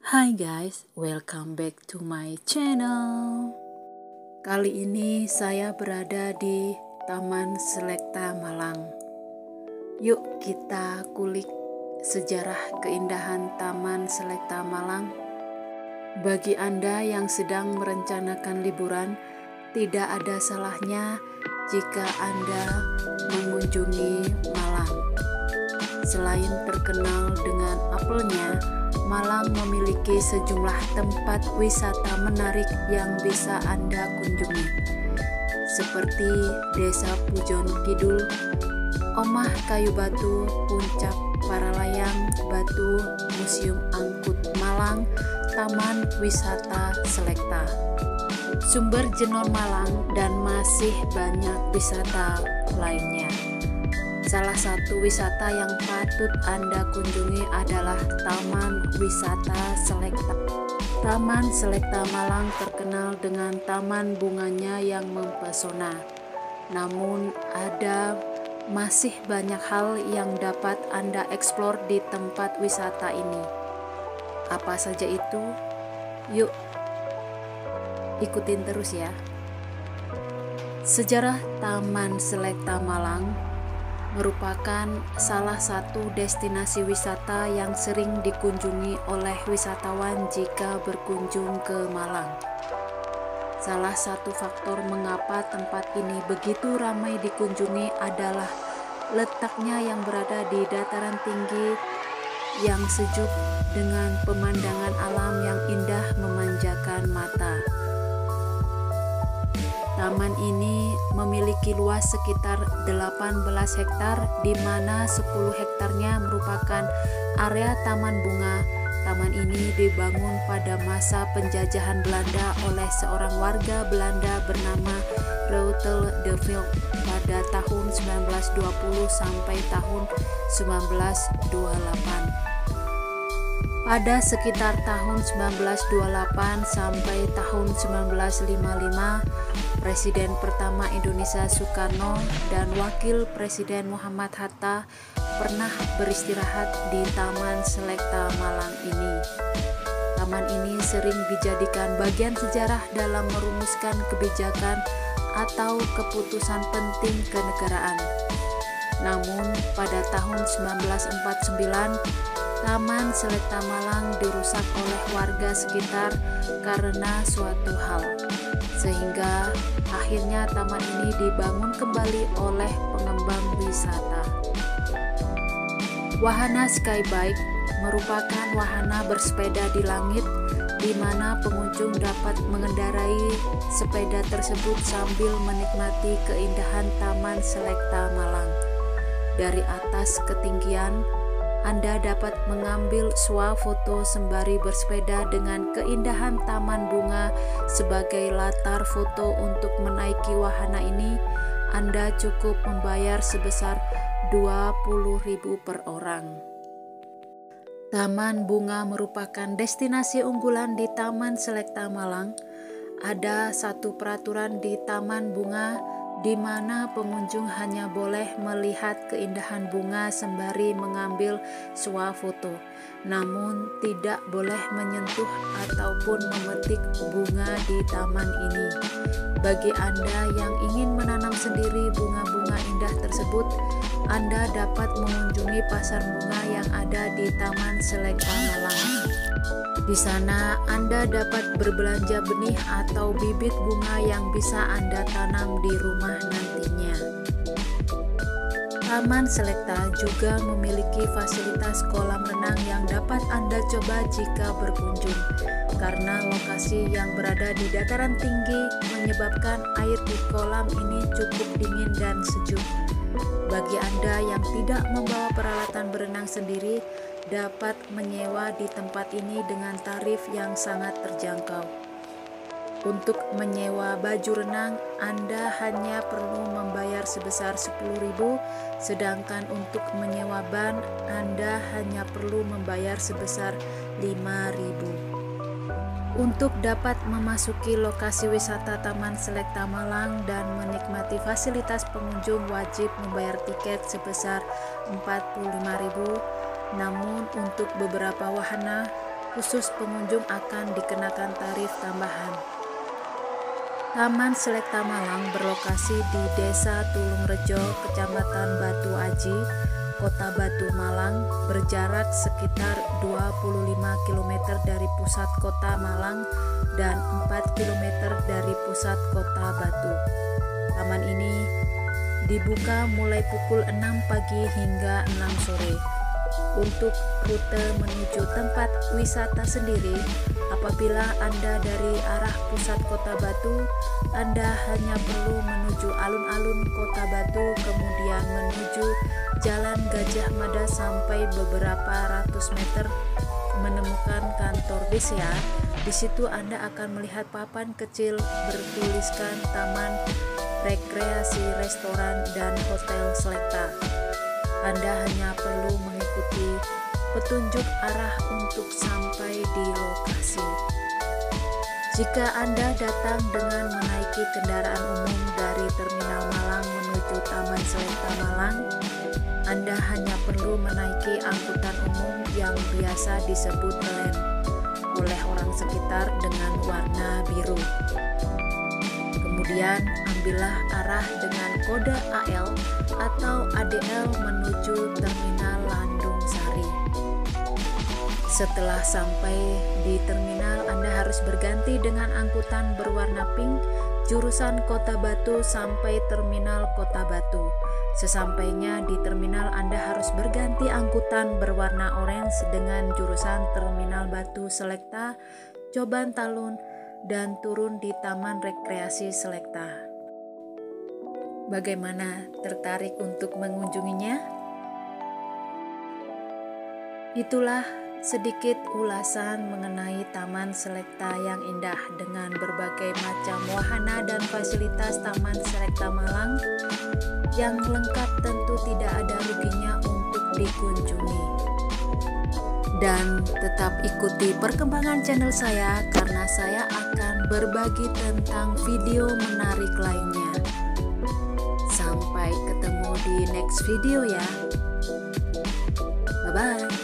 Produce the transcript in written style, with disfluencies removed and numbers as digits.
Hai guys, welcome back to my channel. Kali ini saya berada di Taman Selekta Malang. Yuk kita kulik sejarah keindahan Taman Selekta Malang. Bagi Anda yang sedang merencanakan liburan, tidak ada salahnya jika Anda mengunjungi Malang. Selain terkenal dengan apelnya, Malang memiliki sejumlah tempat wisata menarik yang bisa Anda kunjungi, seperti Desa Pujon Kidul, Omah Kayu Batu, Puncak Paralayang Batu, Museum Angkut Malang, Taman Wisata Selekta, Sumber Jenon Malang, dan masih banyak wisata lainnya. Salah satu wisata yang patut Anda kunjungi adalah Taman Wisata Selekta. Taman Selekta Malang terkenal dengan taman bunganya yang mempesona. Namun ada masih banyak hal yang dapat Anda eksplor di tempat wisata ini. Apa saja itu? Yuk, ikutin terus ya. Sejarah Taman Selekta Malang merupakan salah satu destinasi wisata yang sering dikunjungi oleh wisatawan jika berkunjung ke Malang. Salah satu faktor mengapa tempat ini begitu ramai dikunjungi adalah letaknya yang berada di dataran tinggi yang sejuk dengan pemandangan alam yang indah memanjakan mata. Taman ini memiliki luas sekitar 18 hektar, di mana 10 hektarnya merupakan area taman bunga. Taman ini dibangun pada masa penjajahan Belanda oleh seorang warga Belanda bernama Rutel de Vilk pada tahun 1920 sampai tahun 1928. Pada sekitar tahun 1928 sampai tahun 1955, Presiden pertama Indonesia Soekarno dan Wakil Presiden Muhammad Hatta pernah beristirahat di Taman Selekta Malang ini. Taman ini sering dijadikan bagian sejarah dalam merumuskan kebijakan atau keputusan penting kenegaraan. Namun pada tahun 1949, Taman Selekta Malang dirusak oleh warga sekitar karena suatu hal, sehingga akhirnya taman ini dibangun kembali oleh pengembang wisata. Wahana Skybike merupakan wahana bersepeda di langit, di mana pengunjung dapat mengendarai sepeda tersebut sambil menikmati keindahan Taman Selekta Malang. Dari atas ketinggian, Anda dapat mengambil swafoto sembari bersepeda dengan keindahan taman bunga sebagai latar foto. Untuk menaiki wahana ini, Anda cukup membayar sebesar 20.000 per orang. Taman bunga merupakan destinasi unggulan di Taman Selekta Malang. Ada satu peraturan di taman bunga, di mana pengunjung hanya boleh melihat keindahan bunga sembari mengambil swafoto, namun tidak boleh menyentuh ataupun memetik bunga di taman ini. Bagi Anda yang ingin menanam sendiri bunga-bunga indah tersebut, Anda dapat mengunjungi pasar bunga yang ada di Taman Selekta Malang. Di sana Anda dapat berbelanja benih atau bibit bunga yang bisa Anda tanam di rumah nantinya. Taman Selekta juga memiliki fasilitas kolam renang yang dapat Anda coba jika berkunjung. Karena lokasi yang berada di dataran tinggi menyebabkan air di kolam ini cukup dingin dan sejuk. Bagi Anda yang tidak membawa peralatan berenang sendiri, dapat menyewa di tempat ini dengan tarif yang sangat terjangkau. Untuk menyewa baju renang, Anda hanya perlu membayar sebesar 10.000, sedangkan untuk menyewa ban, Anda hanya perlu membayar sebesar 5.000. Untuk dapat memasuki lokasi wisata Taman Selekta Malang dan menikmati fasilitas pengunjung, wajib membayar tiket sebesar 45.000. Namun untuk beberapa wahana khusus pengunjung akan dikenakan tarif tambahan. Taman Selekta Malang berlokasi di Desa Tulungrejo, Kecamatan Batu Aji, Kota Batu, Malang, berjarak sekitar 25 km dari pusat kota Malang dan 4 km dari pusat kota Batu. Taman ini dibuka mulai pukul 6 pagi hingga 6 sore. Untuk rute menuju tempat wisata sendiri, apabila Anda dari arah pusat kota Batu, Anda hanya perlu menuju alun-alun kota Batu, kemudian menuju Jalan Gajah Mada sampai beberapa ratus meter menemukan kantor BCA. Di situ Anda akan melihat papan kecil bertuliskan Taman Rekreasi Restoran dan Hotel Selekta. Anda hanya perlu mengikuti petunjuk arah untuk sampai di lokasi. Jika Anda datang dengan menaiki kendaraan umum dari Terminal Malang menuju Taman Selekta Malang, Anda hanya perlu menaiki angkutan umum yang biasa disebut LEN oleh orang sekitar dengan warna biru. Kemudian ambillah arah dengan kode AL atau ADL menuju Terminal Landung Sari. Setelah sampai di terminal, Anda harus berganti dengan angkutan berwarna pink jurusan Kota Batu sampai Terminal Kota Batu. Sesampainya di terminal, Anda harus berganti angkutan berwarna orange dengan jurusan Terminal Batu Selekta, Coban Talun, dan turun di Taman Rekreasi Selekta. Bagaimana, tertarik untuk mengunjunginya? Itulah sedikit ulasan mengenai Taman Selekta yang indah dengan berbagai macam wahana dan fasilitas Taman Selekta Malang yang lengkap, tentu tidak ada ruginya untuk dikunjungi. Dan tetap ikuti perkembangan channel saya karena saya akan berbagi tentang video menarik lainnya. Sampai ketemu di next video ya. Bye-bye.